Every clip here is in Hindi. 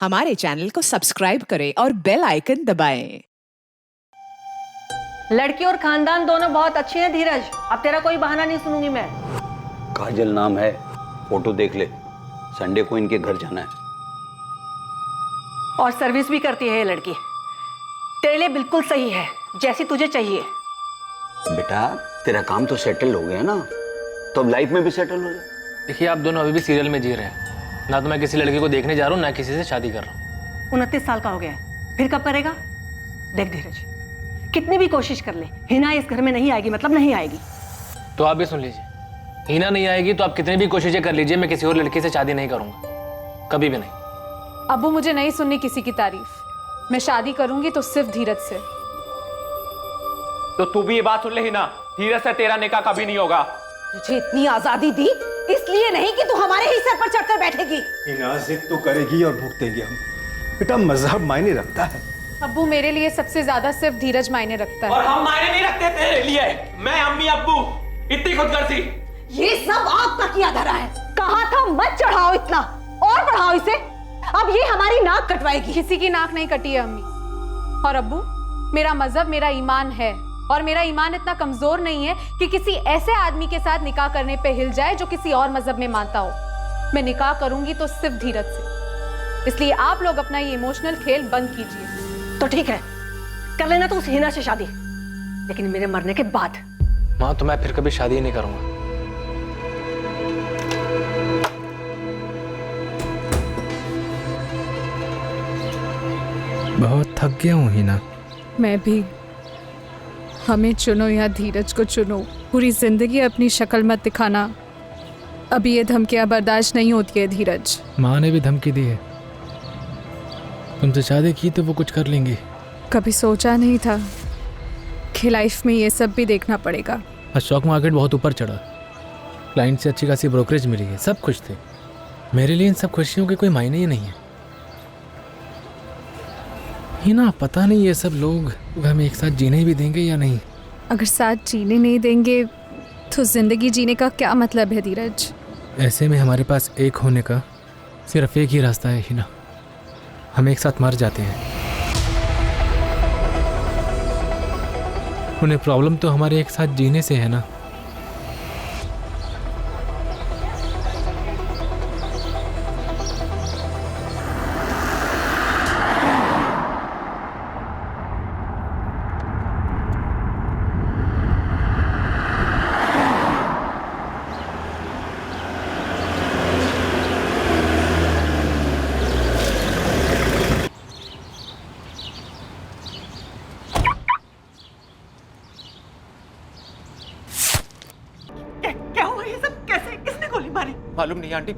हमारे चैनल को सब्सक्राइब करें और बेल आइकन दबाएं। लड़की और खानदान दोनों बहुत अच्छे हैं धीरज, अब तेरा कोई बहाना नहीं सुनूंगी मैं। काजल नाम है, फोटो देख ले, संडे को इनके घर जाना है। और सर्विस भी करती है ये लड़की, तेरे लिए बिल्कुल सही है, जैसी तुझे चाहिए। बेटा तेरा काम तो सेटल हो गया ना, तो अब लाइफ में भी सेटल हो जाए। देखिए आप दोनों अभी भी सीरियल में जी रहे हैं। ना तो मैं किसी लड़की को देखने जा रहा हूँ, ना किसी से शादी कर रहा हूँ। 29 साल का हो गया है, फिर कब करेगा? देख धीरज, कितनी भी कोशिश कर ले, हिना इस घर में नहीं आएगी, मतलब नहीं आएगी। तो आप भी सुन लीजिए, हीना नहीं आएगी तो आप कितनी भी कोशिशें कर लीजिए, मैं किसी और लड़की से शादी नहीं करूंगा, कभी भी नहीं। अब्बू मुझे नहीं सुननी किसी की तारीफ, मैं शादी करूंगी तो सिर्फ धीरज से। तो तू भी ये बात सुन ले हिना, धीरज से तेरा निकाह कभी नहीं होगा। तुझे इतनी आजादी दी इसलिए नहीं कि तू हमारे ही सर पर चढ़कर बैठेगी। हिना जिद तो करेगी और भुगतेगी हम। बेटा मजहब मायने रखता है। अब्बू मेरे लिए सबसे ज्यादा सिर्फ धीरज मायने रखता है। और हम मायने नहीं रखते तेरे लिए, मैं अम्मी अब्बू इतनी खुदगर्जी। ये सब आपका किया धरा है। कहा था मत चढ़ाओ इतना, और बढ़ाओ इसे। अब ये हमारी नाक कटवाएगी। किसी की नाक नहीं कटी है अम्मी। और अब्बू, मेरा मजहब मेरा ईमान है, और मेरा ईमान इतना कमजोर नहीं है कि किसी ऐसे आदमी के साथ निकाह करने पे हिल जाए जो किसी और मजहब में मानता हो। मैं निकाह करूंगी तो सिर्फ धीरज से, इसलिए आप लोग अपना ये इमोशनल खेल बंद कीजिए। तो ठीक है, कर लेना तो उस हिना से शादी, लेकिन मेरे मरने के बाद। माँ तो मैं फिर कभी शादी ही नहीं करूंगा। बहुत थक गया हूँ हिना। मैं भी। हमें चुनो या धीरज को चुनो, पूरी जिंदगी अपनी शक्ल मत दिखाना। अभी ये धमकियां बर्दाश्त नहीं होती है धीरज। माँ ने भी धमकी दी है, तुमसे शादी की तो वो कुछ कर लेंगी। कभी सोचा नहीं था कि लाइफ में ये सब भी देखना पड़ेगा। आज स्टॉक मार्केट बहुत ऊपर चढ़ा, क्लाइंट से अच्छी खासी ब्रोकरेज मिली है, सब खुश थे। मेरे लिए इन सब खुशियों के कोई मायने ही नहीं है। हिना पता नहीं ये सब लोग हमें एक साथ जीने भी देंगे या नहीं। अगर साथ जीने नहीं देंगे तो जिंदगी जीने का क्या मतलब है धीरज? ऐसे में हमारे पास एक होने का सिर्फ एक ही रास्ता है हिना, हम एक साथ मर जाते हैं। उन्हें प्रॉब्लम तो हमारे एक साथ जीने से है ना। क्या हुआ ये सब? कैसे, किसने गोली मारी? मालूम नहीं आंटी,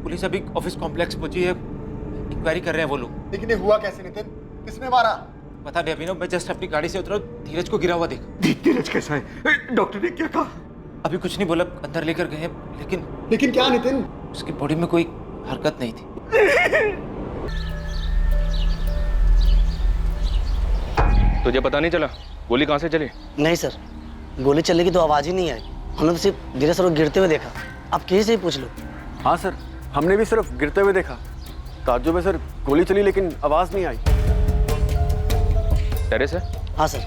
पुलिस अभी ऑफिस कॉम्प्लेक्स पहुंची है, इंक्वायरी कर रहे हैं वो लोग। लेकिन ये हुआ कैसे नितिन? किसने मारा? पता नहीं अभिनव, मैं जस्ट अपनी गाड़ी से उतरा, धीरज को गिरा हुआ देखा। धीरज कैसा है? डॉक्टर ने क्या कहा? अभी कुछ नहीं बोला, अंदर लेकर गए हैं, लेकिन क्या नितिन? उसकी बॉडी में कोई हरकत नहीं थी। तुझे पता नहीं चला गोली कहाँ से चली? नहीं सर, गोली चलने की तो आवाज ही नहीं आई। हमने तो सिर्फ धीरज सर को गिरते हुए देखा। आप किसी से ही पूछ लो। हाँ सर, हमने भी सिर्फ गिरते हुए देखा। ताज्जुब है सर, गोली चली लेकिन आवाज नहीं आई। टेरेस है? हाँ सर,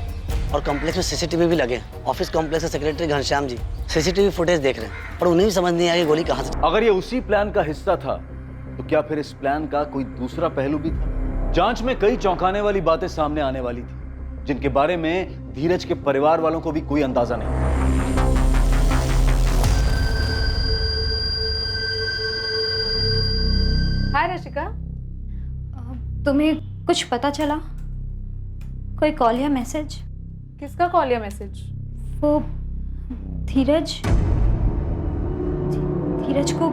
और कॉम्प्लेक्स में सीसीटीवी भी लगे हैं। ऑफिस कॉम्प्लेक्स के secretary Ghanshyam ji CCTV footage देख रहे हैं, पर उन्हें भी समझ नहीं आया कि गोली कहाँ से। अगर ये उसी प्लान का हिस्सा था तो क्या फिर इस प्लान का कोई दूसरा पहलू भी था? जांच में कई चौंकाने वाली बातें सामने आने वाली थी, जिनके बारे में धीरज के परिवार वालों को भी कोई अंदाजा नहीं। हाय रशिका, तुम्हें कुछ पता चला? कोई कॉल या मैसेज? किसका कॉल या मैसेज? वो धीरज को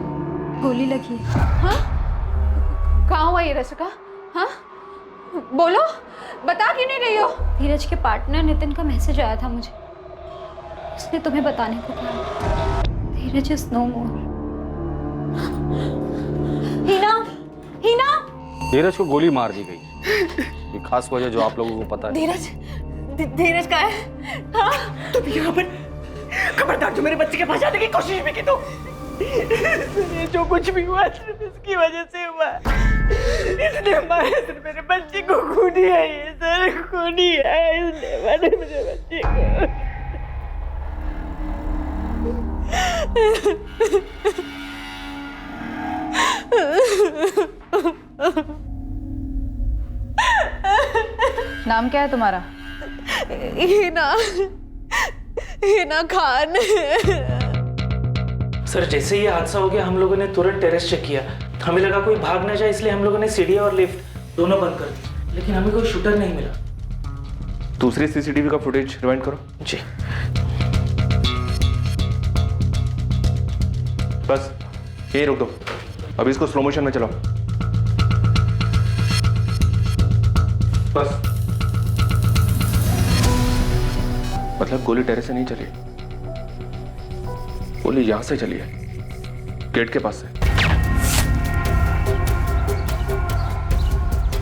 गोली लगी। हाँ? कहाँ हुआ ये रशिका? हाँ? बोलो, बता क्यों नहीं रही हो? धीरज के पार्टनर नितिन का मैसेज आया था मुझे, उसने तुम्हें बताने को कहा। धीरज इज नो मोर। हिना, धीरज को गोली मार दी गई, ये खास वजह जो आप लोगों को पता है। धीरज का है? हाँ? तुम यहाँ पर खबरदार, जो मेरे बच्चे के पास जाने की कोशिश भी की तो जो कुछ भी हुआ सिर्फ इसकी वजह से हुआ। इसने मारा सर, मेरे बच्चे को खूनी है ये सर, खूनी है, इसने मारा मेरे बच्चे को। नाम क्या है तुम्हारा? हिना खान। सर जैसे ही हादसा हो गया हम लोगों ने तुरंत टेरेस चेक किया, हमें लगा कोई भाग ना जाए, इसलिए हम लोगों ने सीढ़ी और लिफ्ट दोनों बंद कर दी, लेकिन हमें कोई शूटर नहीं मिला। दूसरी सीसीटीवी का फुटेज रिवाइंड करो। जी बस यही रोक दो, अभी इसको स्लो मोशन में चलाओ। बस मतलब गोली टेरेस से नहीं चली, गोली यहां से चली है, गेट के पास से।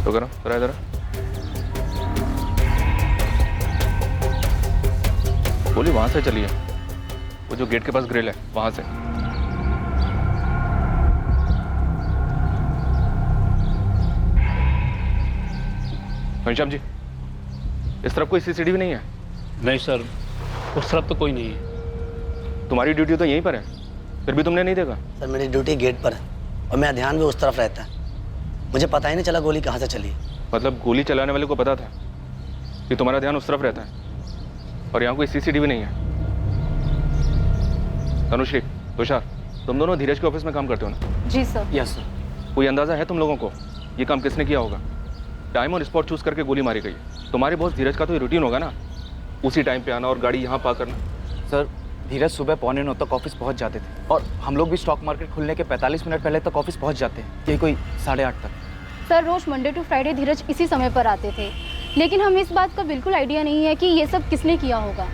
तो करो जरा इधर, गोली वहां से चली है, वो जो गेट के पास ग्रिल है वहां से। घनश्याम जी, इस तरफ कोई सीसीटीवी नहीं है? नहीं सर, उस तरफ तो कोई नहीं है। तुम्हारी ड्यूटी तो यहीं पर है, फिर भी तुमने नहीं देखा? सर मेरी ड्यूटी गेट पर है और मेरा ध्यान भी उस तरफ रहता है, मुझे पता ही नहीं चला गोली कहाँ से चली। मतलब गोली चलाने वाले को पता था कि तुम्हारा ध्यान उस तरफ रहता है और यहाँ कोई सीसीटीवी नहीं है? तनुश्री, तुषार, तुम दोनों धीरज के ऑफिस में काम करते हो ना? जी सर। Yes sir. कोई अंदाजा है तुम लोगों को ये काम किसने किया होगा? टाइम और स्पॉट चूज करके गोली मारी गई। तुम्हारे बॉस धीरज का तो ये रूटीन होगा ना, उसी टाइम पे आना और गाड़ी यहाँ पार्क करना। सर धीरज सुबह 8:45 तक ऑफिस पहुंच जाते थे और हम लोग भी स्टॉक मार्केट खुलने के 45 मिनट पहले तक ऑफिस पहुंच जाते हैं, ये कोई 8:30 तक। सर रोज मंडे टू फ्राइडे धीरज इसी समय पर आते थे, लेकिन हमें इस बात का बिल्कुल आइडिया नहीं है कि ये सब किसने किया होगा।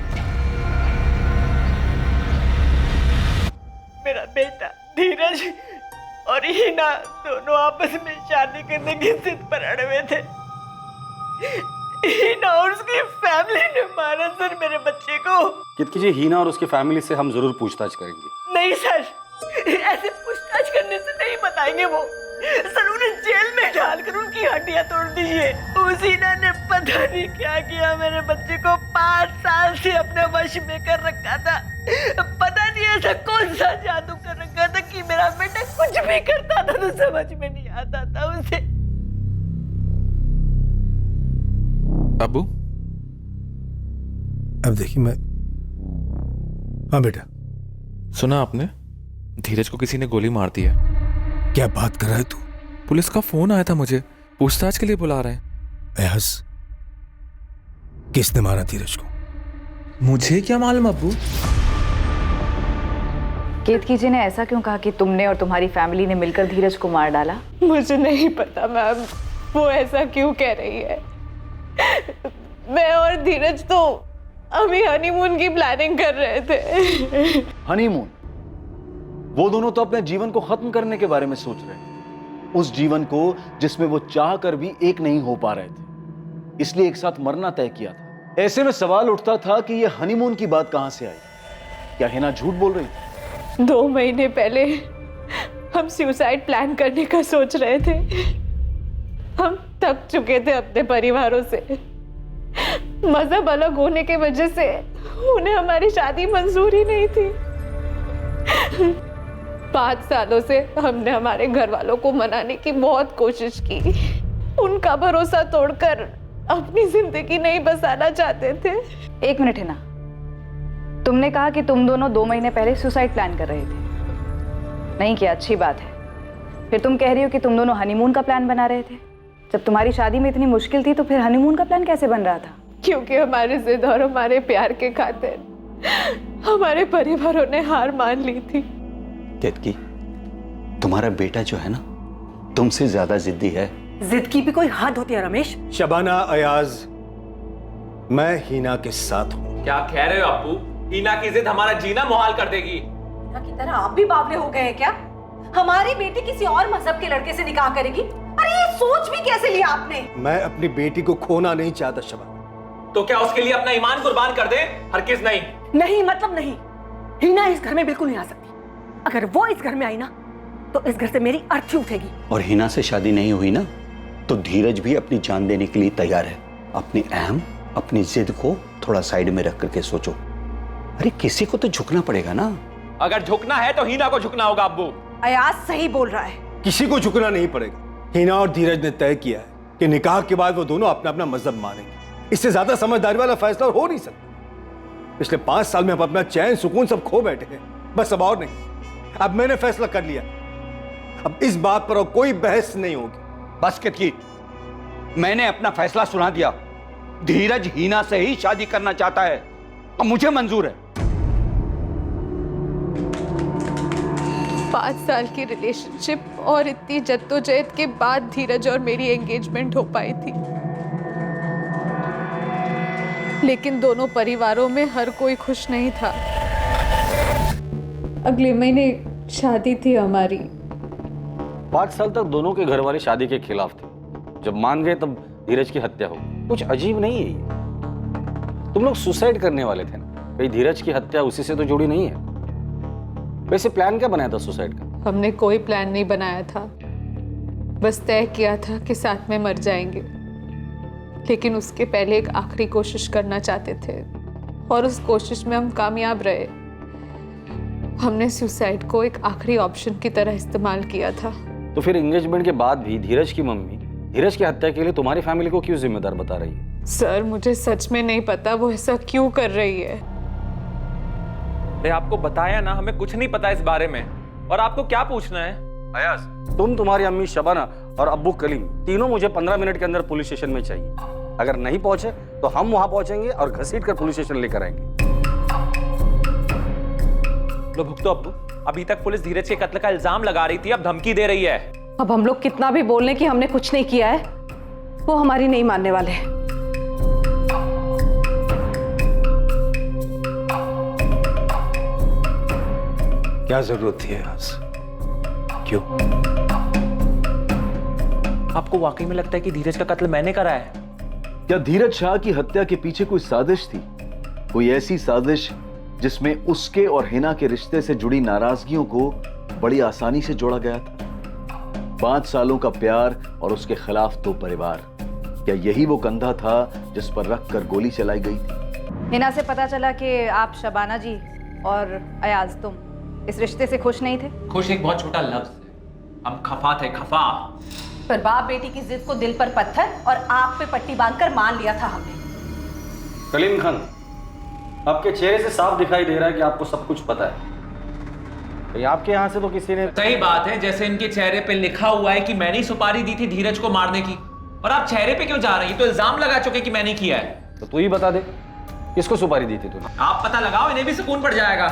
मेरा बेटा धीरज और हिना दोनों आपस में शादी करने की जिद पर अड़े हुए थे। हिना और उसकी फैमिली ने मारा सर मेरे बच्चे को। कित कीजिए, हीना और उसकी फैमिली से हम जरूर पूछताछ करेंगे। नहीं सर, ऐसे पूछताछ करने से नहीं बताएंगे वो सर, उन्हें जेल में डालकर उनकी हड्डियां तोड़ दीजिए। उस हिना ने पता नहीं क्या किया, मेरे बच्चे को 5 साल से अपने वश में कर रखा था। पता नहीं ऐसा कौन सा जादू कर रखा था कि मेरा बेटा कुछ भी करता था तो समझ में नहीं आता था उसे। अबू, अब देखिए मैं, हाँ बेटा। सुना आपने, धीरज को किसी ने गोली मार दी है। क्या बात कर रहा है तू? पुलिस का फोन आया था मुझे, पूछताछ के लिए बुला रहे हैं। एहस, किसने मारा धीरज को? मुझे क्या मालूम अबू। केतकी जी ने ऐसा क्यों कहा कि तुमने और तुम्हारी फैमिली ने मिलकर धीरज को मार डाला? मुझे नहीं पता मैम, वो ऐसा क्यों कह रही है। मैं और धीरज तो अभी हनीमून की प्लानिंग कर रहे थे। हनीमून? वो दोनों तो अपने जीवन को खत्म करने के बारे में सोच रहे थे, उस जीवन को जिसमें वो चाह कर भी एक नहीं हो पा रहे थे, इसलिए एक साथ मरना तय किया था। ऐसे में सवाल उठता था कि ये हनीमून की बात कहां से आई? क्या हिना झूठ बोल रही थी? 2 महीने पहले हम सुसाइड प्लान करने का सोच रहे थे। हम थक चुके थे अपने परिवारों से, मजहब अलग होने की वजह से उन्हें हमारी शादी मंजूर ही नहीं थी। 5 सालों से हमने हमारे घर वालों को मनाने की बहुत कोशिश की, उनका भरोसा तोड़कर अपनी जिंदगी नहीं बसाना चाहते थे। 1 मिनट है ना, तुमने कहा कि तुम दोनों 2 महीने पहले सुसाइड प्लान कर रहे थे। नहीं किया, अच्छी बात है। फिर तुम कह रही हो कि तुम दोनों हनीमून का प्लान बना रहे थे। जब तुम्हारी शादी में इतनी मुश्किल थी तो फिर हनीमून का प्लान कैसे बन रहा था? क्योंकि हमारे जिद और हमारे प्यार के खातिर हमारे परिवारों ने हार मान ली थी। केतकी, तुम्हारा बेटा जो है ना, तुमसे ज्यादा जिद्दी है। जिद की भी कोई हद होती है रमेश। शबाना, अयाज, मैं हीना के साथ हूं। क्या कह रहे हो अप्पू? हीना की जिद हमारा जीना मुहाल कर देगी। हीना की तरह आप भी बावले हो गए हैं क्या? हमारी बेटी किसी और मजहब के लड़के से निकाह करेगी? अरे ये सोच भी कैसे लिया आपने? मैं अपनी बेटी को खोना नहीं चाहता शबाना। तो क्या उसके लिए अपना ईमान कुर्बान कर दे? हरगिज़ नहीं। नहीं मतलब नहीं। हीना इस घर में बिल्कुल नहीं आ सकती। अगर वो इस घर में आई ना तो इस घर से मेरी अर्थी उठेगी। और हीना से शादी नहीं हुई ना तो धीरज भी अपनी जान देने के लिए तैयार है। अपनी जिद को थोड़ा साइड में रख करके सोचो। अरे किसी को तो झुकना पड़ेगा ना। अगर झुकना है तो हीना को झुकना होगा अब्बू। अयाज सही बोल रहा है। किसी को झुकना नहीं पड़ेगा। हीना और धीरज ने तय किया है कि निकाह के बाद वो दोनों अपना अपना मजहब मानेंगे। इससे ज्यादा समझदारी वाला फैसला हो नहीं सकता। पिछले 5 साल में हम अपना चैन सुकून सब खो बैठे हैं, बस अब और नहीं। अब मैंने फैसला कर लिया, अब इस बात पर और कोई बहस नहीं होगी। बस की मैंने अपना फैसला सुना दिया। धीरज हीना से ही शादी करना चाहता है और मुझे मंजूर है। 5 साल की रिलेशनशिप और इतनी जद्दोजहद के बाद धीरज और मेरी एंगेजमेंट हो पाई थी, लेकिन दोनों परिवारों में हर कोई खुश नहीं था। अगले महीने शादी थी हमारी। 5 साल तक दोनों के घर वाले शादी के खिलाफ थे। जब मान गए तब धीरज की हत्या हो। कुछ अजीब नहीं है ये। तुम लोग सुसाइड करने वाले थे ना, कहीं धीरज की हत्या उसी से तो जुड़ी नहीं है। वैसे प्लान क्या बनाया था सुसाइड का? हमने कोई प्लान नहीं बनाया था, बस तय किया था कि साथ में मर जाएंगे, लेकिन उसके पहले एक आखिरी कोशिश करना चाहते थे और उस कोशिश में हम कामयाब रहे। हमने सुसाइड को एक आखिरी ऑप्शन की तरह इस्तेमाल किया था। तो फिर एंगेजमेंट के बाद भी धीरज की मम्मी धीरज की हत्या के लिए तुम्हारी फैमिली को क्यों जिम्मेदार बता रही है? सर, मुझे सच में नहीं पता वो ऐसा क्यों कर रही है। मैं आपको बताया ना, हमें कुछ नहीं पता इस बारे में। और आपको क्या पूछना है? अयाज, तुम, तुम्हारी अम्मी शबाना और अब्बू कलीम तीनों मुझे 15 मिनट के अंदर पुलिस स्टेशन में चाहिए। अगर नहीं पहुंचे तो हम वहां पहुंचेंगे और घसीट कर पुलिस स्टेशन लेकर आएंगे। लो भुगतो अब्बू। अभी तक पुलिस धीरज के कत्ल का इल्जाम लगा रही थी, अब धमकी दे रही है। अब हम लोग कितना भी बोल लें कि हमने कुछ नहीं किया है, वो हमारी नहीं मानने वाले हैं। क्या जरूरत थी आज? क्यों? आपको वाकई में लगता है कि धीरज का कत्ल मैंने करा है? क्या धीरज शाह की हत्या के पीछे कोई साजिश थी? कोई ऐसी साजिश जिसमें उसके और हिना के रिश्ते से जुड़ी नाराजगियों को बड़ी आसानी से जोड़ा गया था? 5 सालों का प्यार और उसके खिलाफ 2 परिवार, क्या यही वो कंधा था जिस पर रखकर गोली चलाई गई थी? हिना से पता चला कि आप शबाना जी और अयाज तुम इस रिश्ते से खुश नहीं थे। खुश एक बहुत छोटा लफ्ज है, हम खफा थे, खफा। पर बाप बेटी की जिद को दिल पर पत्थर और आंख पे पट्टी बांधकर मान लिया था हमने। कलीम खान, आपके चेहरे से साफ दिखाई दे रहा है कि आपको सब कुछ पता है। कहीं आपके यहाँ से तो किसी ने... सही बात है, जैसे इनके चेहरे पे लिखा हुआ है कि मैंने ही सुपारी दी थी धीरज को मारने की। और आप चेहरे पे क्यों जा रही हैं? तो इल्जाम लगा चुके कि मैंने किया है। तो तू ही बता दे, किसको सुपारी दी थी तूने? आप पता लगाओ, इन्हें भी सुकून पड़ जाएगा।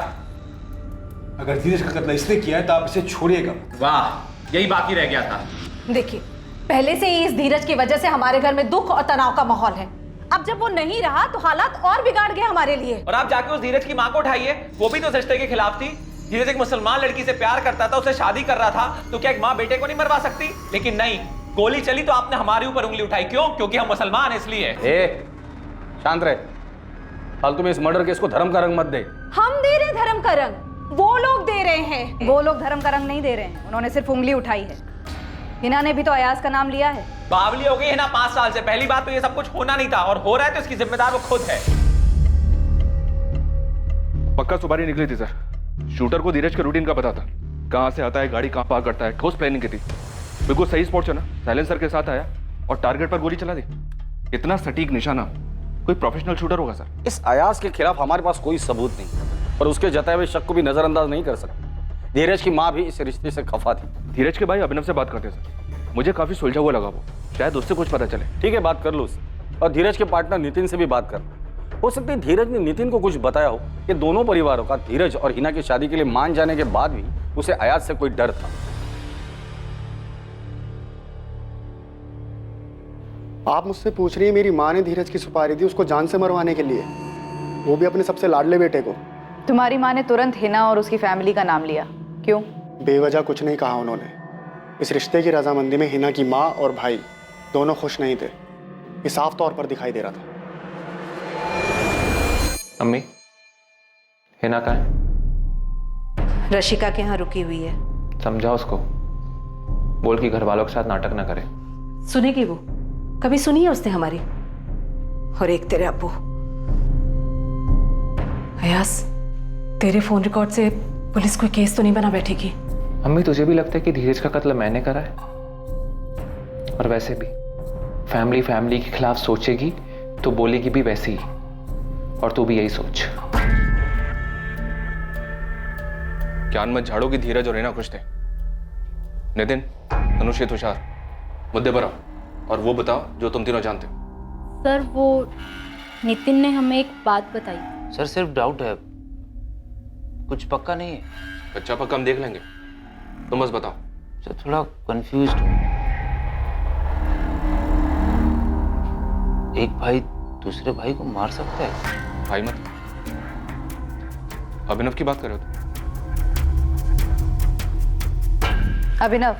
अगर धीरज का कत्ल इसने किया है तो आप इसे छोड़िएगा। वाह, यही बाकी रह गया था। देखिए, पहले से ही इस धीरज की वजह से हमारे घर में दुख और तनाव का माहौल है। अब जब वो नहीं रहा तो हालात और बिगाड़ गए हमारे लिए। और आप जाके उस धीरज की माँ को उठाइए, वो भी तो इस रिश्ते के खिलाफ थी। धीरज एक मुसलमान लड़की से प्यार करता था, उसे शादी कर रहा था, तो क्या एक माँ बेटे को नहीं मरवा सकती? लेकिन नहीं, गोली चली तो आपने हमारे ऊपर उंगली उठाई। क्यों? क्योंकि हम मुसलमान इसलिए। शांत रहे, फालतू में इस मर्डर केस को धर्म का रंग मत दे। हम दे रहे धर्म का रंग, वो लोग दे रहे हैं। वो लोग धर्म का रंग नहीं दे रहे हैं, उन्होंने सिर्फ उंगली उठाई है। हिना ने भी तो अयाज का नाम लिया है। बावली हो गई है ना 5 साल से। पहली बात तो ये सब कुछ होना नहीं था, और हो रहा है तो इसकी जिम्मेदार वो खुद है। पक्का सुपारी निकली थी सर। शूटर को धीरज के रूटीन का पता था, कहां से आता है, गाड़ी कहां पार्क करता है, ठोस प्लानिंग की थी। बिल्कुल सही स्पॉट चुना, साइलेंसर के साथ आया और टारगेट पर गोली चला दी। इतना सटीक निशाना कोई प्रोफेशनल शूटर होगा सर। इस अयाज के खिलाफ हमारे पास कोई सबूत नहीं, पर उसके जताए हुए शक को भी नजरअंदाज नहीं कर सकते। धीरज की माँ भी इस रिश्ते से खफा थी। धीरज के भाई अभिनव से बात करते सर, मुझे काफी सुलझा हुआ लगा वो, शायद उससे कुछ पता चले। ठीक है, बात कर लो उससे, और धीरज के पार्टनर नितिन से भी बात कर। हो सकती है धीरज ने नितिन को कुछ बताया हो कि दोनों परिवारों का धीरज और हिना की शादी के लिए मान जाने के बाद भी उसे अयाज से कोई डर था। आप मुझसे पूछ रही हैं मेरी माँ ने धीरज की सुपारी दी उसको जान से मरवाने के लिए, वो भी अपने सबसे लाडले बेटे को। तुम्हारी माँ ने तुरंत हिना और उसकी फैमिली का नाम लिया, क्यों? बेवजह कुछ नहीं कहा उन्होंने। इस रिश्ते की रजामंदी में हिना की माँ और भाई दोनों खुश नहीं थे, ये साफ तौर पर दिखाई दे रहा था। अम्मी, हिना कहाँ है? रशिका के यहाँ रुकी हुई है। समझा उसको, बोल कि घर वालों के साथ नाटक ना करे। सुनेगी वो? कभी सुनी है उसने हमारी? और एक तेरे अब्बू। अयास, तेरे फोन रिकॉर्ड से पुलिस कोई केस तो नहीं बना बैठेगी? अम्मी, तुझे भी लगता है कि धीरज का कत्ल मैंने करा है? और वैसे भी फैमिली के खिलाफ सोचेगी तो बोलेगी भी वैसे ही, और तू भी यही सोच। ज्ञान मत झाड़ो कि धीरज और हिना खुश थे। नितिन, तनुषी, तुषार, मुद्दे पर आओ और वो बताओ जो तुम तीनों जानते हो। सर, वो नितिन ने हमें एक बात बताई। सर सिर्फ डाउट है, कुछ पक्का नहीं है। कच्चा पक्का हम देख लेंगे, तुम बस बताओ। सर थोड़ा कंफ्यूज्ड हूँ। एक भाई दूसरे भाई को मार सकता है? भाई मत, अभिनव की बात कर रहे हो? अभिनव,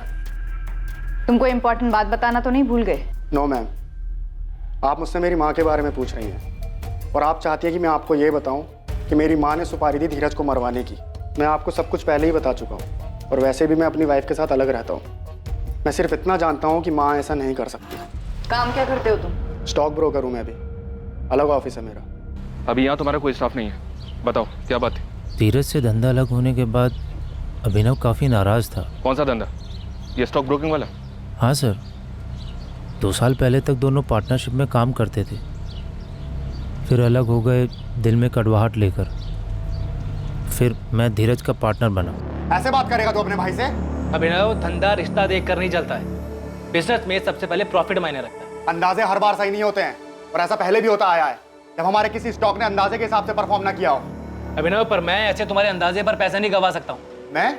तुम कोई इंपॉर्टेंट बात बताना तो नहीं भूल गए? नो मैम, आप मुझसे मेरी माँ के बारे में पूछ रही हैं और आप चाहती हैं कि मैं आपको ये बताऊं कि मेरी माँ ने सुपारी दी धीरज को मरवाने की। मैं आपको सब कुछ पहले ही बता चुका हूँ और वैसे भी मैं अपनी वाइफ के साथ अलग रहता हूँ। मैं सिर्फ इतना जानता हूँ कि माँ ऐसा नहीं कर सकती। काम क्या करते हो तुम? स्टॉक ब्रोकर हूँ मैं भी, अलग ऑफिस है मेरा। अभी यहाँ तुम्हारा कोई स्टाफ नहीं है, बताओ क्या बात है? धीरज से धंधा अलग होने के बाद अभिनव काफ़ी नाराज़ था। कौन सा धंधा? ये स्टॉक ब्रोकिंग वाला? हाँ सर, 2 साल पहले तक दोनों पार्टनरशिप में काम करते थे, फिर अलग हो गए दिल में कड़वाहट लेकर। फिर मैं धीरज का पार्टनर बना। ऐसे बात करेगा तो अपने भाई से? अभिनव, धंधा रिश्ता देखकर नहीं चलता है। बिजनेस में सबसे पहले प्रॉफिट मायने रखता है। अंदाजे हर बार सही नहीं होते हैं और ऐसा पहले भी होता आया है जब हमारे किसी स्टॉक ने अंदाजे के हिसाब से परफॉर्म ना किया हो। अभिनव, पर मैं ऐसे तुम्हारे अंदाजे पर पैसा नहीं गवा सकता हूँ। मैं?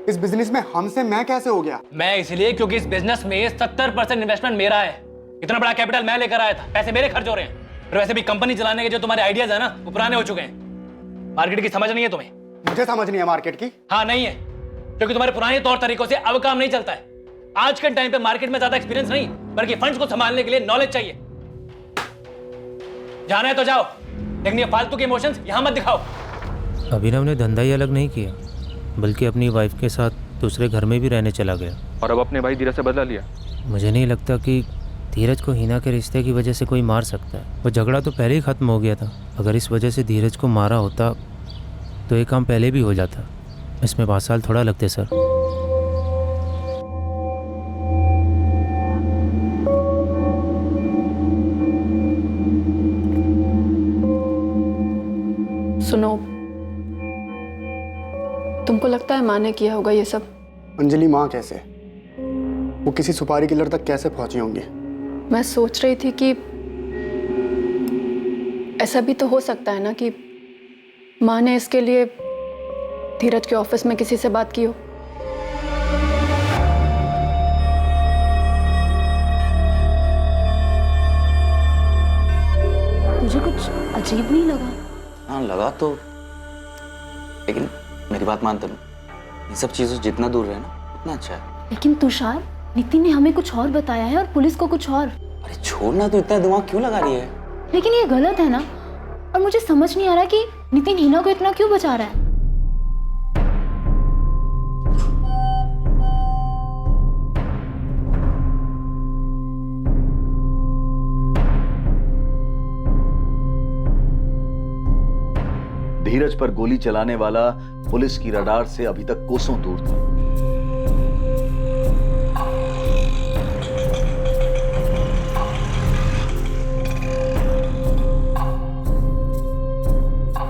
इस बिजनेस में हमसे मैं कैसे हो गया? मैं इसलिए क्योंकि इस बिजनेस में 70% इन्वेस्टमेंट मेरा है। इतना बड़ा कैपिटल मैं लेकर आया था, पैसे मेरे खर्च हो रहे हैं। और वैसे भी कंपनी चलाने के जो तुम्हारे आइडियाज है ना, वो पुराने हो चुके हैं। मार्केट की समझ नहीं है तुम्हें? मुझे समझ नहीं है मार्केट की? हाँ नहीं है, क्योंकि तुम्हारे पुराने तौर तरीकों से अब काम नहीं चलता है। आज के टाइम पे मार्केट में ज्यादा एक्सपीरियंस नहीं, बल्कि फंड्स को संभालने के लिए नॉलेज चाहिए। जाना है तो जाओ, लेकिन ये फालतू के इमोशंस यहां मत दिखाओ। अभिनव ने धंधा ही अलग नहीं किया, बल्कि अपनी वाइफ के साथ दूसरे घर में भी रहने चला गया। और अब अपने भाई धीरज से बदला लिया। मुझे नहीं लगता कि धीरज को हिना के रिश्ते की वजह से कोई मार सकता है। वो झगड़ा तो पहले ही ख़त्म हो गया था। अगर इस वजह से धीरज को मारा होता तो ये काम पहले भी हो जाता। इसमें 5 साल थोड़ा लगते सर। सुनो, तुमको लगता है माँ ने किया होगा ये सब? अंजलि, माँ कैसे? वो किसी सुपारी किलर तक कैसे पहुंची होंगी? मैं सोच रही थी कि ऐसा भी तो हो सकता है ना कि माँ ने इसके लिए धीरज के ऑफिस में किसी से बात की हो। तुझे कुछ अजीब नहीं लगा? हाँ लगा तो, लेकिन मेरी बात मान तनु, इन सब चीजों से जितना दूर रहे ना उतना अच्छा है। लेकिन तुषार, नितिन ने हमें कुछ और बताया है और पुलिस को कुछ और। अरे छोड़ना, तो इतना दिमाग क्यों लगा रही है? लेकिन ये गलत है ना, और मुझे समझ नहीं आ रहा कि नितिन हिना को इतना क्यों बचा रहा है। धीरज पर गोली चलाने वाला पुलिस की रडार से अभी तक कोसों दूर था।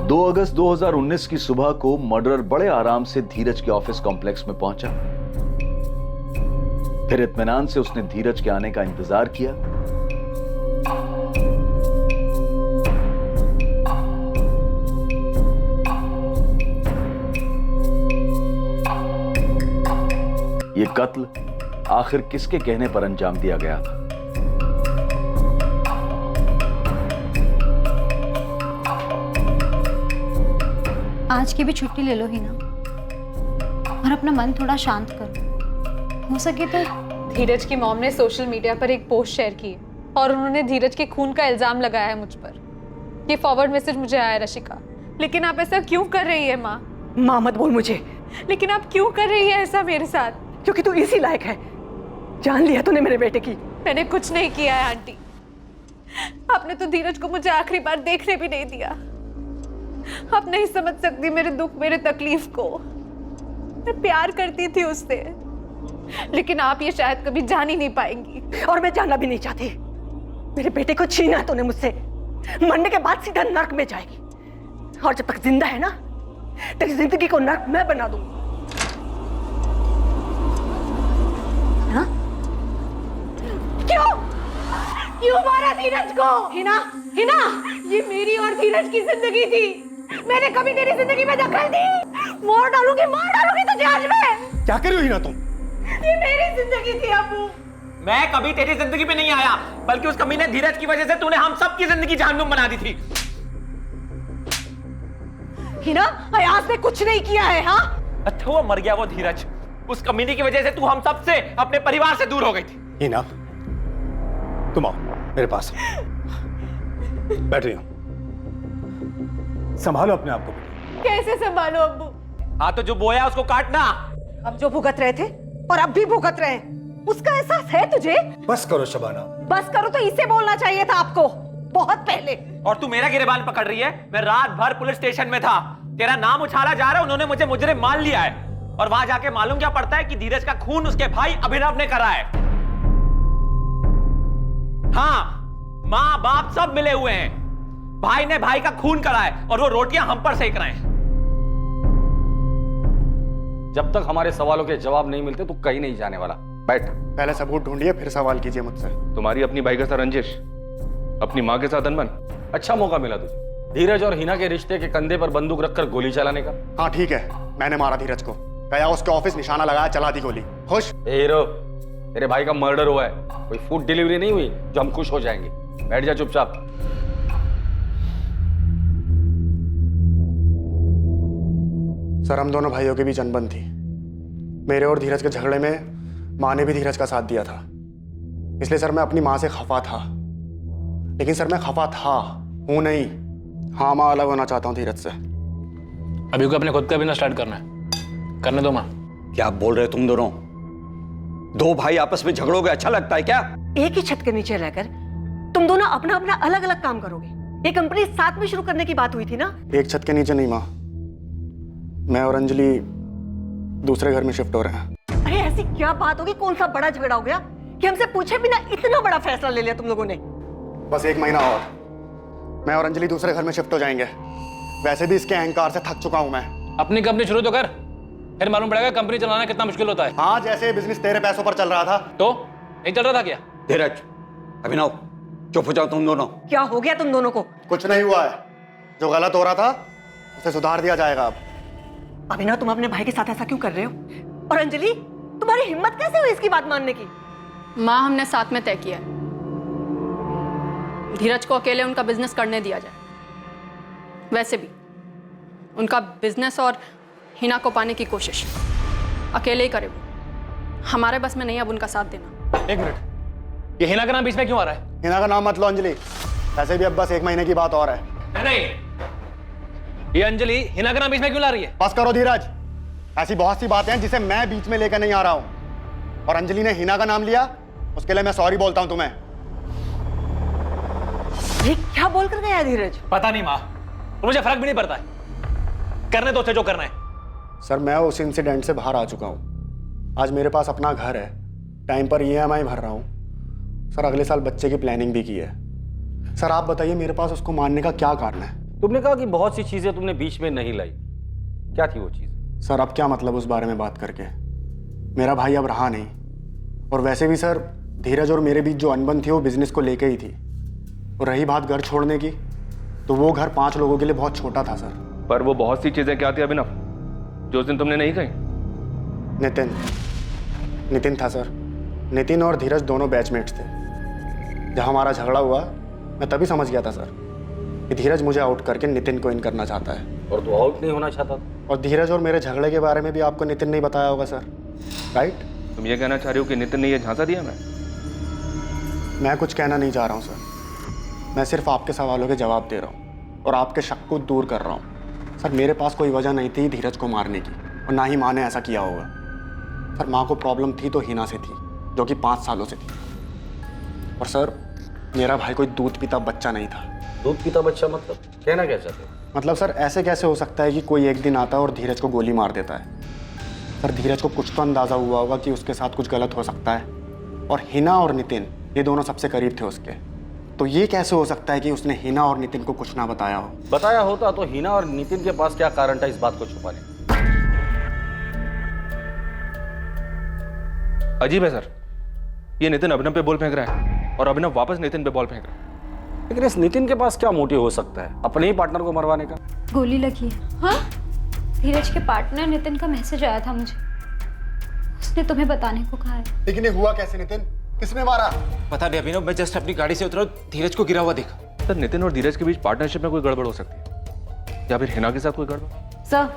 दो अगस्त 2019 की सुबह को मर्डरर बड़े आराम से धीरज के ऑफिस कॉम्प्लेक्स में पहुंचा। फिर इत्मीनान से उसने धीरज के आने का इंतजार किया। ये कत्ल आखिर किसके कहने पर अंजाम दिया गया था? आज की भी छुट्टी ले लो हिना, और अपना मन थोड़ा शांत करो। हो सके तो धीरज की मॉम ने सोशल मीडिया पर एक पोस्ट शेयर की है और उन्होंने धीरज के खून का इल्जाम लगाया है मुझ पर। ये फॉरवर्ड मैसेज मुझे आया रशिका। लेकिन आप ऐसा क्यों कर रही है माँ? माँ मत बोल मुझे। लेकिन आप क्यों कर रही है ऐसा मेरे साथ? क्योंकि तू इसी लायक है। जान लिया तूने मेरे बेटे की। मैंने कुछ नहीं किया है आंटी। आपने तो धीरज को मुझे आखिरी बार देखने भी नहीं दिया। आप नहीं समझ सकती मेरे दुख, मेरे तकलीफ को। मैं प्यार करती थी उससे, लेकिन आप ये शायद कभी जान ही नहीं पाएंगी। और मैं जानना भी नहीं चाहती। मेरे बेटे को छीना तूने मुझसे, मरने के बाद सीधा नर्क में जाएगी। और जब तक जिंदा है ना, तेरी जिंदगी को नर्क मैं बना दूंगी। हाँ? क्यों मारा धीरज को? हिना, हिना, ये मेरी और धीरज की जिंदगी थी। मैंने कभी तेरी जिंदगी में दखल दी? मार डालूंगी तुझे आज मैं। क्या कर रही हो हिना तुम? ये मेरी जिंदगी थी अबू। मैं कभी तेरी जिंदगी में नहीं आया, बल्कि उस कमीने धीरज की वजह से तूने हम सब की जिंदगी जहन्नुम बना दी थी। हिना, अयाज ने कुछ नहीं किया है। हाँ, अच्छा वो मर गया वो धीरज। उस कमीने की वजह से तू हम सब से, अपने परिवार से दूर हो गई थी। हिना, तुम आओ मेरे पास, बैठ रही हो। संभालो अपने आप को। कैसे संभालो अब्बू? हाँ तो जो बोया उसको काटना। अब जो भुगत रहे थे और अब भी भुगत रहे हैं, उसका एहसास है तुझे? बस करो शबाना। बस करो तो इसे बोलना चाहिए था आपको बहुत पहले। और तू मेरा गिरेबान पकड़ रही है। मैं रात भर पुलिस स्टेशन में था, तेरा नाम उछाला जा रहा है। उन्होंने मुझे मुजरिम मान लिया है, और वहां जाके मालूम क्या पड़ता है कि धीरज का खून उसके भाई अभिनव ने करा है। हाँ, माँ बाप सब मिले हुए हैं। भाई ने भाई का खून करा है और वो रोटियां हम पर सेक रहे हैं। जब तक हमारे सवालों के जवाब नहीं मिलते तू कहीं नहीं जाने वाला। बैठ। पहले सबूत ढूंढिए, फिर सवाल कीजिए मुझसे। तुम्हारी अपनी भाई के साथ रंजिश, अपनी माँ के साथ अनबन। अच्छा मौका मिला तुझे धीरज और हिना के रिश्ते के कंधे पर बंदूक रखकर गोली चलाने का। हाँ ठीक है, मैंने मारा धीरज को। गया उसके ऑफिस, निशाना लगाया, चला दी गोली। खुश? हीरो, तेरे भाई का मर्डर हुआ है, कोई फूड डिलीवरी नहीं हुई जो हम खुश हो जाएंगे। बैठ जा चुपचाप। सर, हम दोनों भाइयों के बीच अनबन थी। मेरे और धीरज के झगड़े में माँ ने भी धीरज का साथ दिया था, इसलिए सर मैं अपनी माँ से खफा था। लेकिन सर मैं खफा था, हूं नहीं। हाँ, माँ अलग होना चाहता हूँ धीरज से। अभी को अपने खुद का बिजनेस स्टार्ट करना है, करने दो माँ। क्या बोल रहे हो तुम दोनों? दो भाई आपस में झगड़ोगे अच्छा लगता है क्या? एक ही छत के नीचे रहकर तुम दोनों अपना अपना अलग अलग काम करोगे। ये कंपनी साथ में शुरू करने की बात हुई थी ना? एक छत के नीचे नहीं माँ, मैं और अंजलि दूसरे घर में शिफ्ट हो रहे हैं। अरे ऐसी क्या बात होगी? कौन सा बड़ा झगड़ा हो गया कि हमसे पूछे बिना इतना बड़ा फैसला ले लिया तुम लोगों ने? बस 1 महीना और, मैं और अंजलि दूसरे घर में शिफ्ट हो जाएंगे। वैसे भी इसके अहंकार से थक चुका हूं मैं। अपनी कंपनी शुरू तो कर, फिर मालूम पड़ेगा कंपनी चलाना कितना मुश्किल होता है। हाँ, जैसे बिजनेस तेरे पैसों पर चल रहा था। तो नहीं चल रहा था क्या? धीरज, अभिनव, चुप हो जाओ तुम दोनों। क्या हो गया तुम दोनों को? कुछ नहीं हुआ है, जो गलत हो रहा था उसे सुधार दिया जाएगा अब। अभिनव, तुम अपने भाई के साथ ऐसा क्यों कर रहे हो? और अंजलि, तुम्हारी हिम्मत कैसे हुई इसकी बात मानने की? माँ, हमने साथ में तय किया है, धीरज को अकेले उनका बिजनेस करने दिया जाए। वैसे भी उनका बिजनेस और हिना को पाने की कोशिश अकेले ही करे वो। हमारे बस में नहीं अब उनका साथ देना। 1 मिनट, ये हिना का नाम बीच में क्यों आ रहा है? हिना का नाम मत लो अंजलि, ऐसे भी अब बस 1 महीने की बात और है। नहीं, ये अंजलि हिना का नाम बीच में क्यों ला रही है? बस करो धीरज, ऐसी बहुत सी बातें हैं जिसे मैं बीच में लेकर नहीं आ रहा हूं। और अंजलि ने हिना का नाम लिया, उसके लिए मैं सॉरी बोलता हूं तुम्हें। ये क्या बोल कर गया धीरज? पता नहीं माँ, मुझे फर्क भी नहीं पड़ता है, करने दो उसे जो करना है। सर, मैं उस इंसिडेंट से बाहर आ चुका हूं। आज मेरे पास अपना घर है, टाइम पर EMI भर रहा हूं। सर, अगले साल बच्चे की प्लानिंग भी की है। सर आप बताइए, मेरे पास उसको मारने का क्या कारण है? तुमने कहा कि बहुत सी चीजें तुमने बीच में नहीं लाई, क्या थी वो चीज? सर, अब क्या मतलब उस बारे में बात करके? मेरा भाई अब रहा नहीं। और वैसे भी सर, धीरज और मेरे बीच जो अनबन थी वो बिजनेस को लेके ही थी। और रही बात घर छोड़ने की, तो वो घर 5 लोगों के लिए बहुत छोटा था सर। पर वो बहुत सी चीजें क्या थी अभिनव जो उस दिन तुमने नहीं कही? नितिन था सर। नितिन और धीरज दोनों बैचमेट्स थे। जब हमारा झगड़ा हुआ, मैं तभी समझ गया था सर कि धीरज मुझे आउट करके नितिन को इन करना चाहता है। और तू आउट नहीं होना चाहता था? और धीरज और मेरे झगड़े के बारे में भी आपको नितिन नहीं बताया होगा सर, राइट? तुम ये कहना चाह रहे हो कि नितिन ने ये झांसा दिया? मैं कुछ कहना नहीं चाह रहा हूँ सर, मैं सिर्फ आपके सवालों के जवाब दे रहा हूँ और आपके शक को दूर कर रहा हूँ। सर, मेरे पास कोई वजह नहीं थी धीरज को मारने की, और ना ही माँ ने ऐसा किया होगा। सर, माँ को प्रॉब्लम थी तो हिना से थी, जो कि 5 सालों से थी। और सर, मेरा भाई कोई दूध पीता बच्चा नहीं था। दूध पीता बच्चा मतलब कहना क्या चाहते हो? मतलब सर, ऐसे कैसे हो सकता है कि कोई एक दिन आता है और धीरज को गोली मार देता है? सर, धीरज को कुछ तो अंदाज़ा हुआ होगा कि उसके साथ कुछ गलत हो सकता है। और हिना और नितिन, ये दोनों सबसे करीब थे उसके। तो ये कैसे हो सकता है कि उसने हिना और नितिन को कुछ ना बताया हो? बताया होता तो हिना और नितिन के पास क्या कारण था इस बात को छुपाने? अजीब है सर, ये नितिन अभिनव पे बॉल फेंक रहा है और अभिनव वापस नितिन पे बॉल फेंक रहा है। लेकिन इस नितिन के पास क्या मोटिव हो सकता है अपने ही पार्टनर को मरवाने का? गोली लगी है। हाँ, धीरज के पार्टनर नितिन का मैसेज आया था मुझे, उसने तुम्हें बताने को कहा है। लेकिन ये हुआ कैसे नितिन? किसने मारा? पता नहीं अभिनव, मैं जस्ट अपनी गाड़ी से उतरा, धीरज को गिरा हुआ देखा। सर, नितिन और धीरज के बीच पार्टनरशिप में कोई गड़बड़ हो सकती है, या फिर हिना के साथ कोई गड़बड़? सर,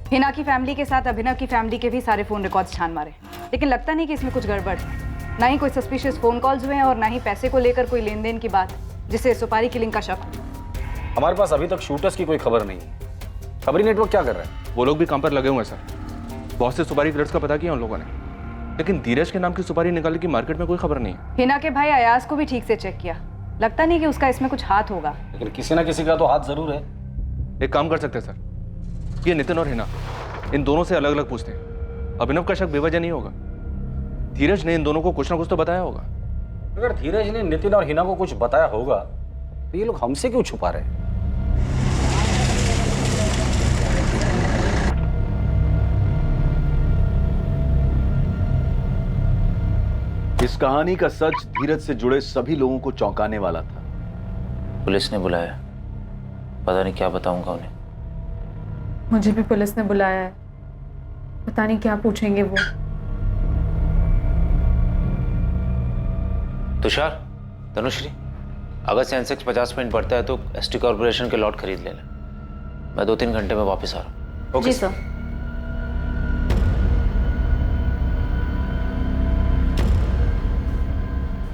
हिना की फैमिली के साथ अभिनव की फैमिली के भी सारे फोन रिकॉर्ड्स छान मारे, लेकिन लगता नहीं कि इसमें कुछ गड़बड़ है। ना ही कोई सस्पिशियस फोन कॉल्स हुए हैं और ना ही पैसे को लेकर कोई लेन देन की बात जिससे सुपारी किलिंग का शक हो। हमारे पास अभी तक शूटर्स की कोई खबर नहीं है। खबरी नेटवर्क क्या कर रहा है? वो लोग भी काम पर लगे हुए हैं सर। बहुत से सुपारी क्रेडिट्स का पता किया उन लोगों ने, लेकिन धीरज के नाम की सुपारी निकालने की मार्केट में कोई खबर नहीं है। हिना के भाई अयाज को भी ठीक से चेक किया, लगता नहीं कि उसका इसमें कुछ हाथ होगा। लेकिन किसी ना किसी का तो हाथ जरूर है। एक काम कर सकते हैं सर, ये नितिन और हिना, इन दोनों से अलग अलग पूछते हैं। अभिनव का शक बेवजह नहीं होगा। धीरज ने इन दोनों को कुछ ना कुछ तो बताया होगा। अगर धीरज ने नितिन और हिना को कुछ बताया होगा तो ये लोग हमसे क्यों छुपा रहे हैं? इस कहानी का सच धीरज से जुड़े सभी लोगों को चौंकाने वाला था। पुलिस ने बुलाया, पता नहीं क्या बताऊंगा उन्हें। मुझे भी पुलिस ने बुलाया है, पता नहीं क्या पूछेंगे वो। तुषार, तनुश्री, अगर सेंसेक्स 50 पॉइंट बढ़ता है तो एसटी कॉर्पोरेशन के लॉट खरीद लेना। मैं 2-3 घंटे में वापस आ रहा हूँ। जी सर।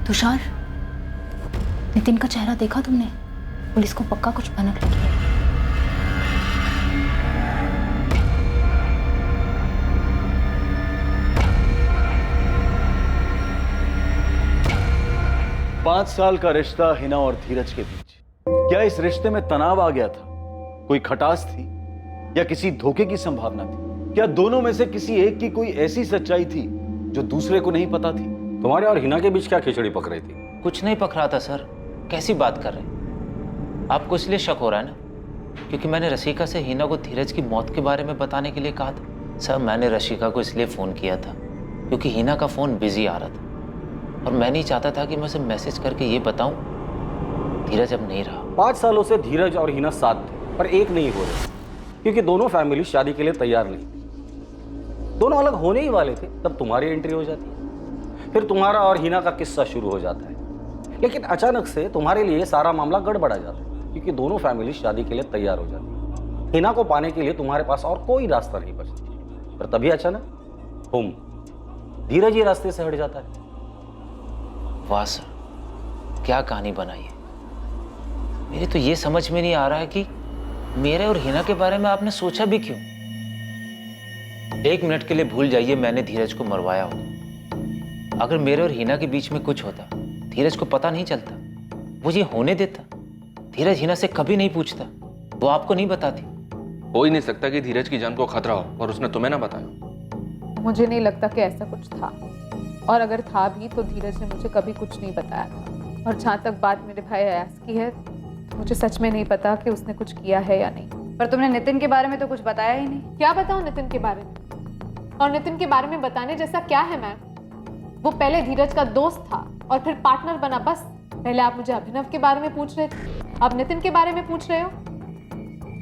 तुषार, नितिन का चेहरा देखा तुमने? पुलिस को पक्का कुछ भनक लगी है। पांच साल का रिश्ता हिना और धीरज के बीच, क्या इस रिश्ते में तनाव आ गया था? कोई खटास थी या किसी धोखे की संभावना थी? क्या दोनों में से किसी एक की कोई ऐसी सच्चाई थी जो दूसरे को नहीं पता थी? तुम्हारे और हिना के बीच क्या खिचड़ी पक रही थी? कुछ नहीं पक रहा था सर, कैसी बात कर रहे हैं? आपको इसलिए शक हो रहा है ना क्योंकि मैंने रशिका से हिना को धीरज की मौत के बारे में बताने के लिए कहा था। सर, मैंने रशिका को इसलिए फ़ोन किया था क्योंकि हिना का फ़ोन बिजी आ रहा था और मैं नहीं चाहता था कि मैं उसे मैसेज करके ये बताऊं धीरज अब नहीं रहा। 5 सालों से धीरज और हिना साथ थे पर एक नहीं हो रहे क्योंकि दोनों फैमिली शादी के लिए तैयार नहीं थी। दोनों अलग होने ही वाले थे तब तुम्हारी एंट्री हो जाती है, फिर तुम्हारा और हिना का किस्सा शुरू हो जाता है। लेकिन अचानक से तुम्हारे लिए सारा मामला गड़बड़ा जाता है क्योंकि दोनों फैमिली शादी के लिए तैयार हो जाती है। हिना को पाने के लिए तुम्हारे पास और कोई रास्ता नहीं बचता, पर तभी अचानक धीरज ही रास्ते से हट जाता है। वाह सर, क्या कहानी बनाई है। मेरी तो ये समझ में नहीं आ रहा है कि मेरे और हिना के बारे में आपने सोचा भी क्यों। 1 मिनट के लिए भूल जाइए मैंने धीरज को मरवाया होगा। अगर मेरे और हिना के बीच में कुछ होता, धीरज को पता नहीं चलता, वो ये होने देता? धीरज हिना से कभी नहीं पूछता, वो आपको नहीं बताती। हो ही नहीं सकता कि धीरज की जान को खतरा हो और उसने तुम्हें ना बताया। मुझे नहीं लगता कि ऐसा कुछ था, और अगर था भी तो धीरज ने मुझे कभी कुछ नहीं बताया था। और जहाँ तक बात मेरे भाई अयास की है, तो मुझे सच में नहीं पता कि उसने कुछ किया है या नहीं। पर तुमने नितिन के बारे में तो कुछ बताया ही नहीं। क्या बताऊं नितिन के बारे में? और नितिन के बारे में बताने जैसा क्या है मैम? वो पहले धीरज का दोस्त था और फिर पार्टनर बना, बस। पहले आप मुझे अभिनव के बारे में पूछ रहे थे, अब नितिन के बारे में पूछ रहे हो।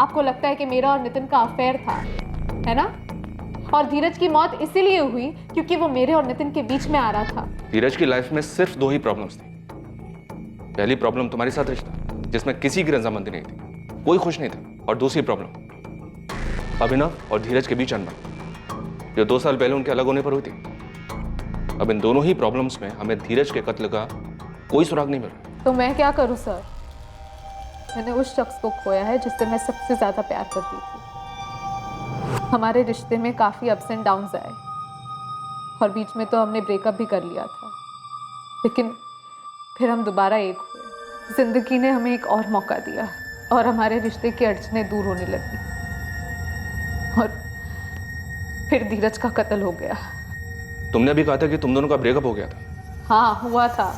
आपको लगता है कि मेरा और नितिन का अफेयर था, है ना? और धीरज की मौत इसीलिए हुई क्योंकि वो मेरे और नितिन के बीच में आ रहा था। धीरज की लाइफ में सिर्फ 2 ही प्रॉब्लम्स थी। पहली प्रॉब्लम तुम्हारे साथ रिश्ता जिसमें किसी की रजामंदी नहीं थी, कोई खुश नहीं था। और दूसरी प्रॉब्लम अभिनव और धीरज के बीच अनबन, जो 2 साल पहले उनके अलग होने पर हुई थी। अब इन दोनों ही प्रॉब्लम्स में हमें धीरज के कत्ल का कोई सुराग नहीं मिल रहा। तो मैं क्या करूं सर? मैंने उस शख्स को खोया है जिससे मैं सबसे ज्यादा प्यार करती थी। हमारे रिश्ते में काफी अप्स एंड डाउन्स आए और बीच में तो हमने ब्रेकअप भी कर लिया था, लेकिन फिर हम दोबारा एक हुए। जिंदगी ने हमें एक और मौका दिया और हमारे रिश्ते की अड़चनें दूर होने लगी। और फिर धीरज का कत्ल हो गया। तुमने अभी कहा था कि तुम दोनों का ब्रेकअप हो गया था। हाँ हुआ था।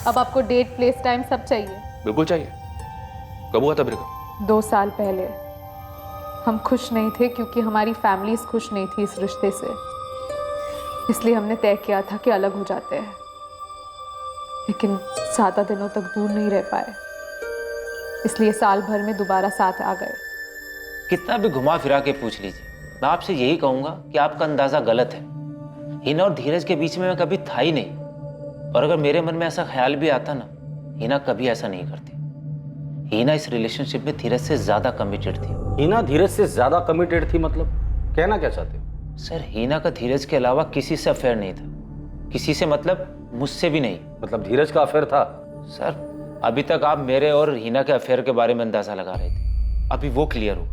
अब आपको डेट, प्लेस, टाइम सब चाहिए? बिल्कुल चाहिए। कब हुआ था ब्रेकअप? 2 साल पहले। हम खुश नहीं थे क्योंकि हमारी फैमिलीज खुश नहीं थी इस रिश्ते से, इसलिए हमने तय किया था कि अलग हो जाते हैं, लेकिन ज़्यादा दिनों तक दूर नहीं रह पाए, इसलिए साल भर में दोबारा साथ आ गए। कितना भी घुमा फिरा के पूछ लीजिए, मैं आपसे यही कहूंगा कि आपका अंदाजा गलत है। हिना और धीरज के बीच में मैं कभी था ही नहीं, और अगर मेरे मन में ऐसा ख्याल भी आता ना, हिना कभी ऐसा नहीं करती। हिना इस रिलेशनशिप में धीरज से ज्यादा कमिटेड थी। हिना धीरज से ज्यादा कमिटेड थी मतलब कहना क्या चाहते हो? सर, हिना का धीरज के अलावा किसी से अफेयर नहीं था। किसी से मतलब मुझसे भी नहीं। मतलब धीरज का अफेयर था? सर, अभी तक आप मेरे और हिना के अफेयर के बारे में अंदाजा लगा रहे थे, अभी वो क्लियर हो।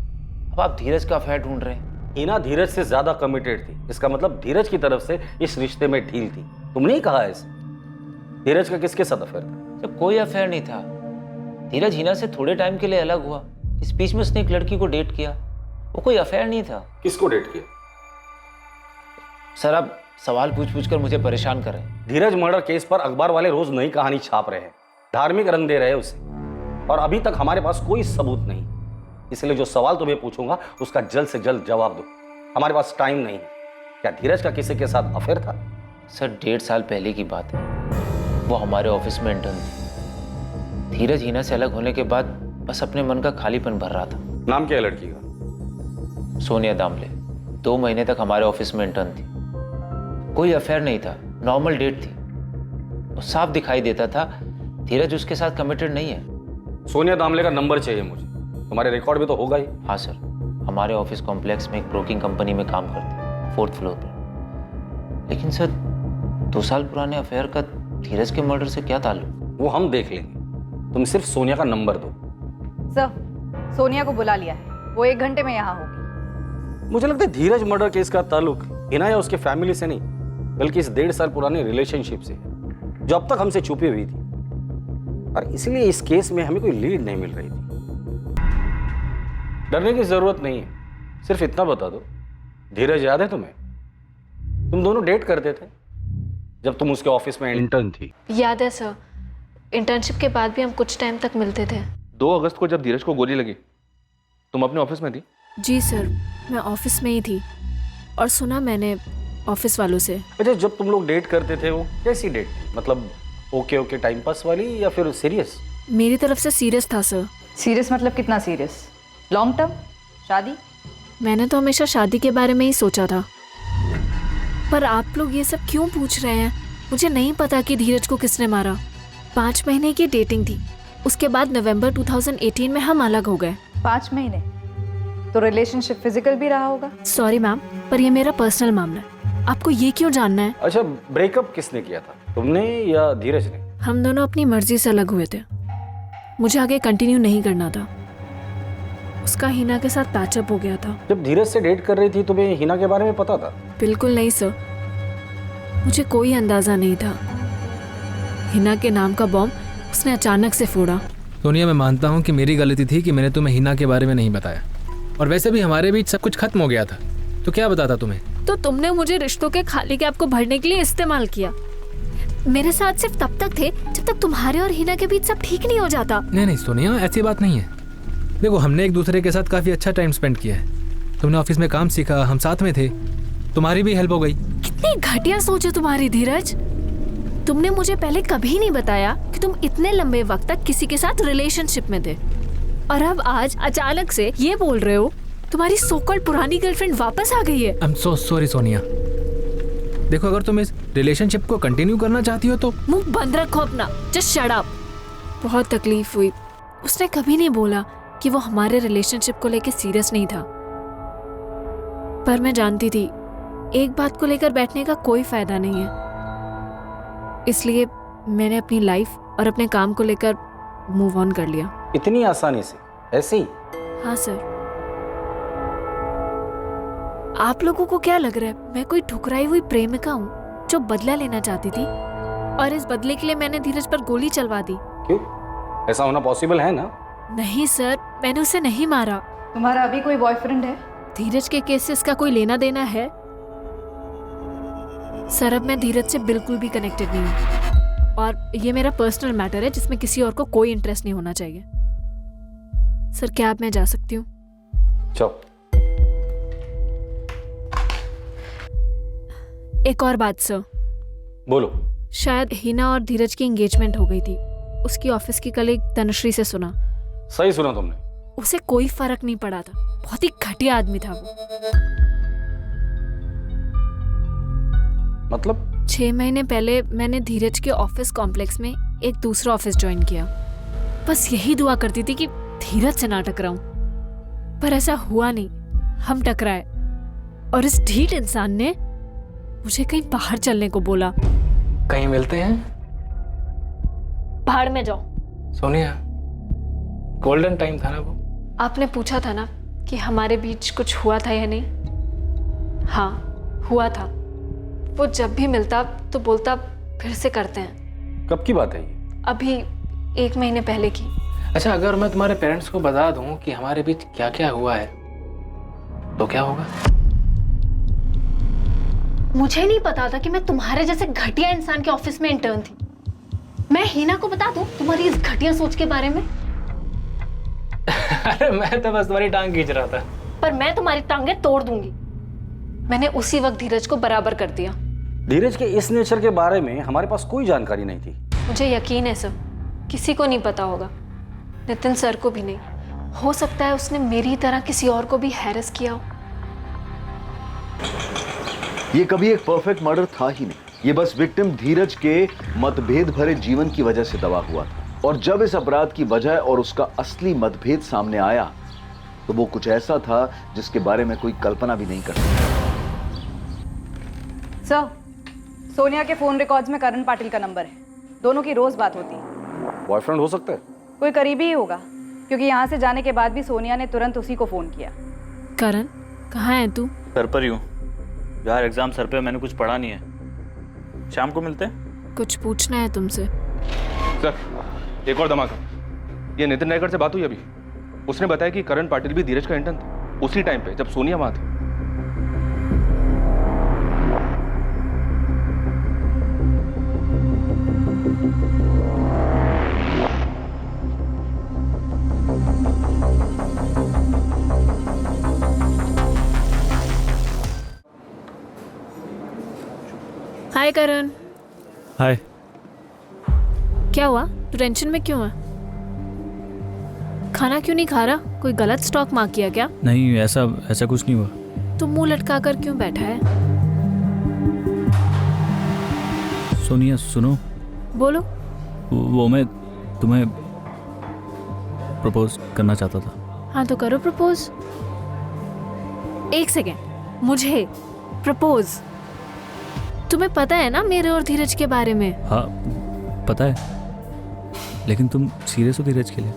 अब आप धीरज का अफेयर ढूंढ रहे हैं। हिना धीरज से ज्यादा कमिटेड थी, इसका मतलब धीरज की तरफ से इस रिश्ते में ढील थी। तुमने ही कहा ऐसे। धीरज का किसके साथ अफेयर था? सर, कोई अफेयर नहीं था। धीरज हिना से थोड़े टाइम के लिए अलग हुआ, इस बीच में उसने एक लड़की को डेट किया, वो कोई अफेयर नहीं था। किसको डेट किया? सर, आप सवाल पूछ कर मुझे परेशान कर रहे हैं। धीरज मर्डर केस पर अखबार वाले रोज नई कहानी छाप रहे हैं, धार्मिक रंग दे रहे हैं उसे, और अभी तक हमारे पास कोई सबूत नहीं। इसलिए जो सवाल तुम्हें पूछूंगा उसका जल्द से जल्द जवाब दो। हमारे पास टाइम नहीं है। क्या धीरज का किसी के साथ अफेयर था? सर, 1.5 साल पहले की बात है। वो हमारे ऑफिस में इंटर्न थी। धीरज हिना से अलग होने के बाद बस अपने मन का खालीपन भर रहा था। नाम क्या है लड़की का? सोनिया दामले। 2 महीने तक हमारे ऑफिस में इंटर्न थी। कोई अफेयर नहीं था, नॉर्मल डेट थी। और साफ दिखाई देता था धीरज उसके साथ कमिटेड नहीं है। सोनिया दामले का नंबर चाहिए मुझे। तुम्हारे रिकॉर्ड में तो होगा ही। हाँ सर, हमारे ऑफिस कॉम्प्लेक्स में एक ब्रोकिंग कंपनी में काम करते, 4th फ्लोर पर। लेकिन सर, 2 साल पुराने अफेयर का धीरज के मर्डर से क्या ताल्लुक? वो हम देख लेंगे, तुम सिर्फ सोनिया का नंबर दो। सर, सोनिया को बुला लिया है, वो 1 घंटे में यहाँ होगी। मुझे लगता है धीरज मर्डर केस का ताल्लुक हिना या उसके फैमिली से नहीं, बल्कि इस 1.5 साल पुराने रिलेशनशिप से है, जो अब तक हमसे छुपी हुई थी, और इसलिए इस केस में हमें कोई लीड नहीं मिल रही थी। डरने की जरूरत नहीं है, सिर्फ इतना बता दो, धीरज याद है तुम्हें? तुम दोनों डेट करते थे जब तुम उसके ऑफिस में इंटर्न थी। याद है सर, इंटर्नशिप के बाद भी हम कुछ टाइम तक मिलते थे। 2 अगस्त को जब धीरज को गोली लगी, तुम अपने ऑफिस में थी? जी सर, मैं ऑफिस में ही थी, और सुना मैंने ऑफिस वालों से। अच्छा, जब तुम लोग डेट करते थे वो कैसी डेट थी? मतलब ओके टाइम पास वाली या फिर सीरियस? मेरी तरफ से सीरियस था सर। सीरियस मतलब कितना सीरियस? Long term? शादी? मैंने तो हमेशा शादी के बारे में ही सोचा था, पर आप लोग ये सब क्यों पूछ रहे हैं? मुझे नहीं पता कि धीरज को किसने मारा। 5 महीने की डेटिंग थी, उसके बाद नवंबर 2018 में हम अलग हो गए। 5 महीने? तो रिलेशनशिप फिजिकल भी रहा होगा। सॉरी मैम, पर ये मेरा पर्सनल मामला है, आपको ये क्यों जानना है? अच्छा, ब्रेकअप किसने किया था, तुमने या धीरज ने? हम दोनों अपनी मर्जी से अलग हुए थे, मुझे आगे कंटिन्यू नहीं करना था। उसका हिना के साथ पैचअप हो गया था। जब धीरज से डेट कर रही थी तुम्हें हिना के बारे में पता था? बिल्कुल नहीं सर, मुझे कोई अंदाजा नहीं था। हिना के नाम का बॉम्ब उसने अचानक से फोड़ा। सोनिया, मैं मानता हूँ कि मेरी गलती थी कि मैंने तुम्हें हिना के बारे में नहीं बताया, और वैसे भी हमारे बीच सब कुछ खत्म हो गया था, तो क्या बताता तुम्हें? तो तुमने मुझे रिश्तों के खाली गैप को भरने के लिए इस्तेमाल किया। मेरे साथ सिर्फ तब तक थे जब तक तुम्हारे और हिना के बीच सब ठीक नहीं हो जाता। नहीं सोनिया, ऐसी बात नहीं है। देखो, हमने एक दूसरे के साथ काफी अच्छा टाइम स्पेंड किया है। तुमने ऑफिस में काम सीखा, हम साथ में थे, तुम्हारी भी हेल्प हो गई। कितनी घटिया सोच है तुम्हारी धीरज। तुमने मुझे पहले कभी नहीं बताया कि तुम इतने लंबे वक्त तक किसी के साथ रिलेशनशिप में थे, और अब आज अचानक से ये बोल रहे हो तुम्हारी सो-कॉल्ड पुरानी गर्लफ्रेंड वापस आ गई है। I am so sorry Sonia. देखो, अगर तुम इस रिलेशनशिप को कंटिन्यू करना चाहती हो तो मुंह बंद रखो अपना, जस्ट शट अप। बहुत तकलीफ हुई, उसने कभी नहीं बोला कि वो हमारे रिलेशनशिप को लेकर सीरियस नहीं था, पर मैं जानती थी एक बात को लेकर बैठने का कोई फायदा नहीं है, इसलिए मैंने अपनी लाइफ और अपने काम को लेकर मूव ऑन कर लिया। इतनी आसानी से? ऐसे ही? हाँ सर। आप लोगों को क्या लग रहा है मैं कोई ठुकराई हुई प्रेमिका हूँ जो बदला लेना चाहती थी, और इस बदले के लिए मैंने धीरज पर गोली चलवा दी। क्यों? ऐसा होना पॉसिबल है ना? नहीं सर, मैंने उसे नहीं मारा। तुम्हारा अभी कोई बॉयफ्रेंड है? धीरज के केस से इसका कोई लेना देना है? सर, अब मैं धीरज से बिल्कुल भी कनेक्टेड नहीं हूँ, और ये मेरा पर्सनल मैटर है जिसमें किसी और को कोई इंटरेस्ट नहीं होना चाहिए। सर, क्या अब मैं जा सकती हूँ? चलो। एक और बात सर। बोलो। शायद हिना और धीरज की एंगेजमेंट हो गई थी। उसकी ऑफिस की कलीग तनुश्री से सुना। सही सुना तुमने। उसे कोई फर्क नहीं पड़ा था, बहुत ही घटिया आदमी था वो। मतलब? 6 महीने पहले मैंने धीरज के ऑफिस कॉम्प्लेक्स में एक दूसरा ऑफिस ज्वाइन किया। बस यही दुआ करती थी कि धीरज से ना टकराऊं, पर ऐसा हुआ नहीं। हम टकराए, और इस ढीठ इंसान ने मुझे कहीं बाहर चलने को बोला। कहीं मिलते हैं? बाहर में जाओ। सोनिया, गोल्डन टाइम था ना वो। आपने पूछा था ना कि हमारे बीच कुछ हुआ था या नहीं? हाँ, हुआ था। वो जब भी मिलता तो बोलता फिर से करते हैं। कब की बात है ये? अभी 1 महीने पहले की। अच्छा, अगर मैं तुम्हारे पेरेंट्स को बता दूं कि हमारे बीच क्या क्या हुआ है तो क्या होगा? मुझे नहीं पता था कि मैं तुम्हारे जैसे घटिया इंसान के ऑफिस में इंटर्न थी। मैं हिना को बता दूं तुम्हारी इस घटिया सोच के बारे में? अरे मैं तो बस तुम्हारी टांग खींच रहा था। पर मैं तुम्हारी टांगें तोड़ दूंगी। मैंने उसी वक्त धीरज को बराबर कर दिया। धीरज के इस नेचर के बारे में हमारे पास कोई जानकारी नहीं थी। मुझे यकीन है सर, किसी को नहीं पता होगा, नितिन सर को भी नहीं। हो सकता है उसने मेरी तरह किसी और को भी हैरेस किया हो। ये कभी एक परफेक्ट मर्डर था ही नहीं। ये बस विक्टिम धीरज के मतभेद भरे जीवन की वजह से दबा हुआ था। और जब इस अपराध की वजह और उसका असली मतभेद सामने आया तो वो कुछ ऐसा था जिसके बारे में कोई कल्पना भी नहीं कर सकता। सर, सोनिया के फोन रिकॉर्ड्स में करण पाटिल का नंबर है। दोनों की रोज बात होती है। बॉयफ्रेंड हो सकता है? कोई करीबी ही होगा, क्योंकि यहाँ से जाने के बाद भी सोनिया ने तुरंत उसी को फोन किया। करण, कहाँ है तू? सर पर ही हूँ यार, एग्जाम सर पे, मैंने कुछ पढ़ा नहीं है। शाम को मिलते हैं। कुछ पूछना है तुमसे। सर, एक और धमाका। ये नितिन नायकर से बात हुई अभी। उसने बताया कि करण पाटिल भी धीरज का इंटर्न था उसी टाइम पे जब सोनिया वहां थी। हाय करण। हाय। क्या हुआ? तू टेंशन में क्यों है? खाना क्यों नहीं खा रहा? कोई गलत स्टॉक मार्क किया क्या? नहीं, ऐसा कुछ नहीं हुआ। तू मुंह लटका कर क्यों बैठा है? सोनिया सुनो। बोलो। वो मैं तुम्हें प्रपोज करना चाहता था। हाँ तो करो प्रपोज। 1 सेकेंड, मुझे प्रपोज? तुम्हें पता है ना मेरे और धीरज के बारे में? हाँ पता है, लेकिन तुम सीरियस हो धीरज के लिए?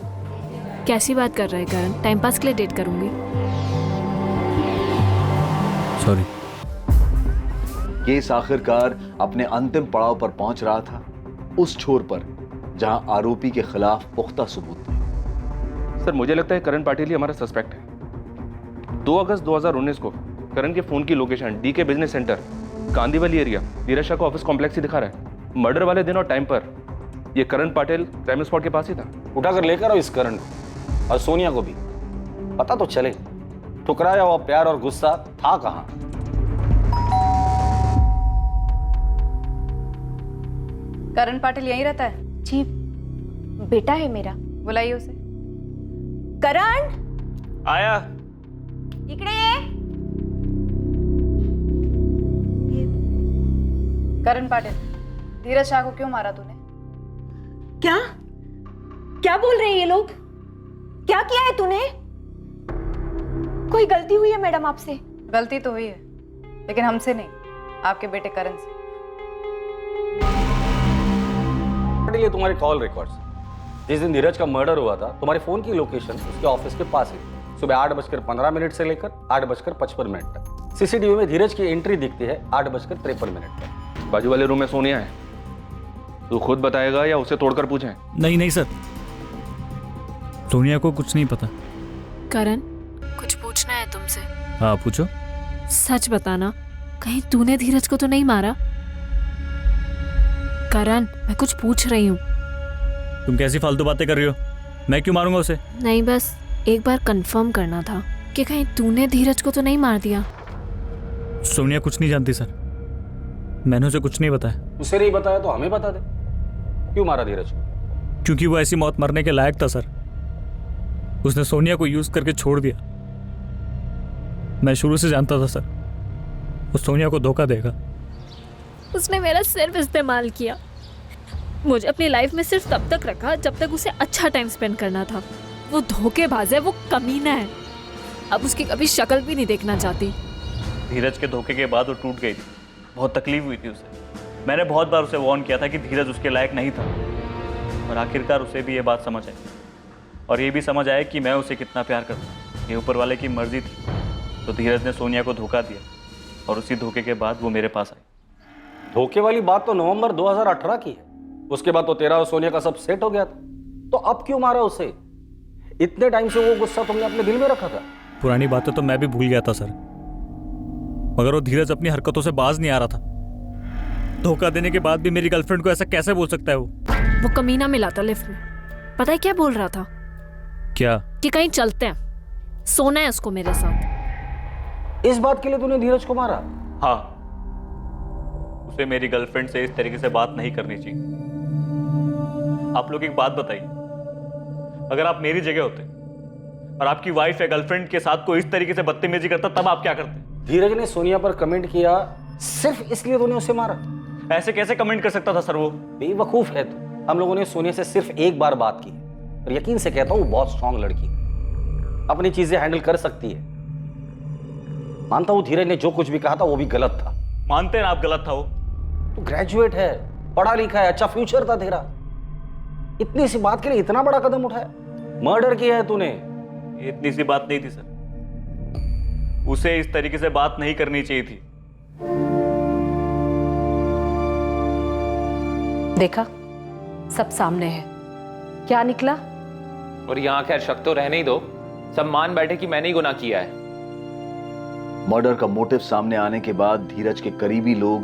कैसी बात कर रहे हैं करण? टाइम पास के लिए डेट करूंगी। सॉरी। केस आखिरकार अपने अंतिम पड़ाव पर पहुंच रहा था, उस छोर पर जहां आरोपी के खिलाफ पुख्ता सबूत थे। सर, मुझे लगता है करण पाटिल ही हमारा सस्पेक्ट है। 2 अगस्त 2019 को करण के फोन की लोकेशन डी के बिजनेस सेंटर कांदीवली एरिया धीरज शाह को ऑफिस कॉम्प्लेक्स ही दिखा रहा है। मर्डर वाले दिन और टाइम पर ये करण पाटिल क्राइम स्पॉट के पास ही था। उठाकर लेकर आओ इस करण को और सोनिया को भी, पता तो चले ठुकराया हुआ प्यार और गुस्सा था कहां। करण पाटिल यहीं रहता है? जी, बेटा है मेरा। बुलाइए उसे। करण, आया। इकडे ये। करण पाटिल, धीरज शाह को क्यों मारा तूने? क्या क्या बोल रहे हैं ये लोग? क्या किया है तूने? कोई गलती हुई है मैडम आपसे? गलती तो हुई है, लेकिन हमसे नहीं, आपके बेटे करण से। ये तुम्हारे कॉल रिकॉर्ड्स, जिस दिन धीरज का मर्डर हुआ था तुम्हारे फोन की लोकेशन उसके ऑफिस के पास ही, सुबह 8:15 से लेकर 8:55 तक। सीसीटीवी में धीरज की एंट्री दिखती है 8:53 तक। बाजू वाले रूम में सोनिया है, तू खुद बताएगा या उसे तोड़कर पूछें? नहीं नहीं सर, सोनिया को कुछ नहीं पता। करण, कुछ पूछना है तुमसे। हाँ पूछो। सच बताना, कहीं तूने धीरज को तो नहीं मारा? करण, मैं कुछ पूछ रही हूँ। तुम कैसी फालतू बातें कर रही हो? मैं क्यों मारूंगा उसे? नहीं, बस एक बार कंफर्म करना था कि कहीं तूने धीरज को तो नहीं मार दिया। सोनिया कुछ नहीं जानती सर, मैंने उसे कुछ नहीं बताया। उसे नहीं बताया तो हमें बता दे, क्यों मारा धीरज को? क्योंकि वो ऐसी मौत मरने के लायक था सर। उसने सोनिया को यूज करके छोड़ दिया। मैं शुरू से जानता था सर, वो सोनिया को धोखा देगा। उसने मेरा सिर्फ इस्तेमाल किया, मुझे अपनी लाइफ में सिर्फ तब तक रखा जब तक उसे अच्छा टाइम स्पेंड करना था। वो धोखेबाज है, वो कमीना है। अब उसकी कभी शक्ल भी नहीं देखना चाहती। धीरज के धोखे के बाद वो टूट गई थी, बहुत तकलीफ हुई थी उसे। मैंने बहुत बार उसे वार्न किया था कि धीरज उसके लायक नहीं था, और आखिरकार उसे भी ये बात समझ आई, और ये भी समझ आया कि मैं उसे कितना प्यार करता हूँ। ये ऊपर वाले की मर्जी थी, तो धीरज ने सोनिया को धोखा दिया, और उसी धोखे के बाद वो मेरे पास आई। धोखे वाली बात तो नवंबर 2018 की है। उसके बाद तो तेरा और सोनिया का सब सेट हो गया था, तो अब क्यों मारा उसे? इतने टाइम से वो गुस्सा तुमने अपने दिल में रखा था। पुरानी बातें तो मैं भी भूल गया था सर, मगर वो धीरज अपनी हरकतों से बाज नहीं आ रहा था। धोखा देने के बाद भी मेरी गर्लफ्रेंड को ऐसा कैसे बोल सकता है वो? कमीना मिला था लिफ्ट में, पता है क्या बोल रहा था? क्या? कि कहीं चलते हैं, सोना है उसको मेरे साथ। इस बात के लिए तूने धीरज को मारा? हाँ, उसे मेरी गर्लफ्रेंड से इस तरीके से बात नहीं करनी चाहिए। आप लोग एक बात बताइए, अगर आप मेरी जगह होते और आपकी वाइफ या गर्लफ्रेंड के साथ कोई इस तरीके से बदतमीजी करता, तब आप क्या करते? धीरज ने सोनिया पर कमेंट किया सिर्फ इसलिए तूने उसे मारा? ऐसे कैसे कमेंट कर सकता था सर? वो बेवकूफ है तू। हम लोगों ने सोनिया से सिर्फ एक बार बात की, और यकीन से कहता हूं वो बहुत स्ट्रांग लड़की, अपनी चीजें हैंडल कर सकती है। मानता हूं धीरज ने जो कुछ भी कहा था वो भी गलत था। मानते हैं आप गलत था? वो तू ग्रेजुएट है, पढ़ा लिखा है, अच्छा फ्यूचर था तेरा, इतनी सी बात के लिए इतना बड़ा कदम उठाया? मर्डर किया है तूने। इतनी सी बात नहीं थी सर, उसे इस तरीके से बात नहीं करनी चाहिए थी। देखा, सब सामने है, क्या निकला? और यहाँ खैर शक तो रहने ही दो, सब मान बैठे कि मैंने ही गुनाह किया है। मर्डर का मोटिव सामने आने के बाद धीरज के करीबी लोग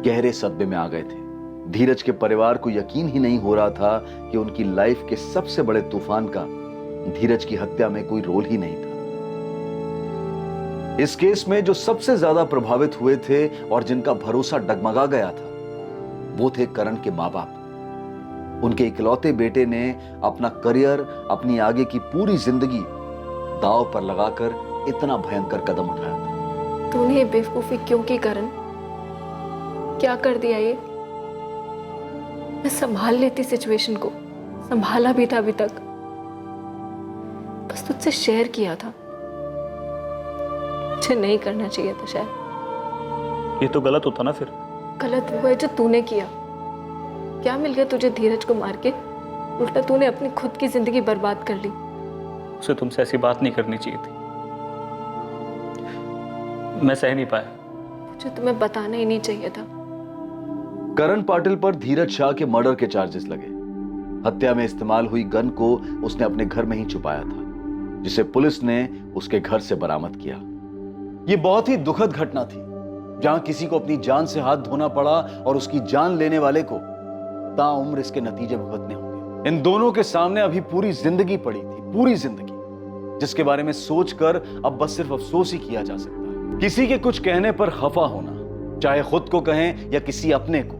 गहरे सदमे में आ गए थे। धीरज के परिवार को यकीन ही नहीं हो रहा था कि उनकी लाइफ के सबसे बड़े तूफान का धीरज की हत्या में कोई रोल ही नहीं था। इस केस में जो सबसे ज्यादा प्रभावित हुए थे और जिनका भरोसा डगमगा गया था, वो थे करण के मां बाप। उनके इकलौते बेटे ने अपना करियर, अपनी आगे की पूरी जिंदगी दांव पर लगाकर इतना भयंकर कदम उठाया था। तूने ये बेवकूफी क्यों की करण? क्या कर दिया ये? मैं संभाल लेती सिचुएशन को, संभाला भी था अभी तक, बस तुझसे शेयर किया था। मुझे नहीं करना चाहिए था शायद। ये तो गलत होता ना फिर। गलत हुआ है जो तूने किया। क्या मिल गया तुझे धीरज को मार के? उल्टा तूने अपनी खुद की जिंदगी बर्बाद कर ली। उसे तुमसे ऐसी बात नहीं करनी चाहिए थी, मैं सह नहीं पाया। मुझे तुम्हें बताना ही नहीं चाहिए था। करण पाटिल पर धीरज शाह के मर्डर के चार्जेस लगे। हत्या में इस्तेमाल हुई गन को उसने अपने घर में ही छुपाया था, जिसे पुलिस ने उसके घर से बरामद किया। यह बहुत ही दुखद घटना थी, जहां किसी को अपनी जान से हाथ धोना पड़ा और उसकी जान लेने वाले को ताउम्र इसके नतीजे भुगतने होंगे। इन दोनों के सामने अभी पूरी जिंदगी पड़ी थी, पूरी जिंदगी, जिसके बारे में सोचकर अब बस सिर्फ अफसोस ही किया जा सकता है। किसी के कुछ कहने पर खफा होना, चाहे खुद को कहें या किसी अपने को,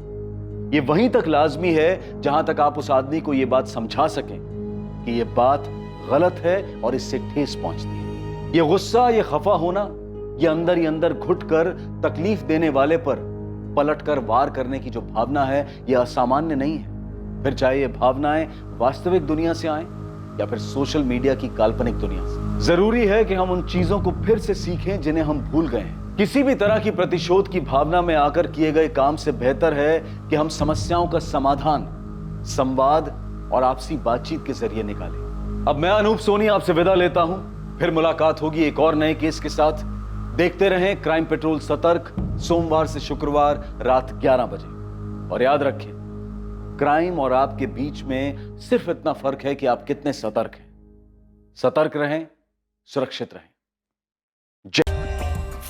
ये वहीं तक लाजमी है जहां तक आप उस आदमी को यह बात समझा सकें कि यह बात गलत है और इससे ठेस पहुंचती है। यह गुस्सा, यह खफा होना, यह अंदर ही अंदर घुटकर तकलीफ देने वाले पर पलटकर वार करने की जो भावना है, यह असामान्य नहीं है। फिर चाहे ये भावनाएं वास्तविक दुनिया से आए या फिर सोशल मीडिया की काल्पनिक दुनिया से। जरूरी है कि हम उन चीजों को फिर से सीखें जिन्हें हम भूल गए हैं। किसी भी तरह की प्रतिशोध की भावना में आकर किए गए काम से बेहतर है कि हम समस्याओं का समाधान संवाद और आपसी बातचीत के जरिए निकालें। अब मैं अनूप सोनी आपसे विदा लेता हूं, फिर मुलाकात होगी एक और नए केस के साथ। देखते रहें क्राइम पेट्रोल सतर्क, सोमवार से शुक्रवार रात 11 बजे। और याद रखें, क्राइम और आपके बीच में सिर्फ इतना फर्क है कि आप कितने सतर्क हैं। सतर्क रहें, सुरक्षित रहें।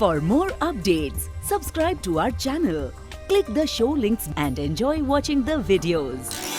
For more updates, subscribe to our channel, click the show links and enjoy watching the videos.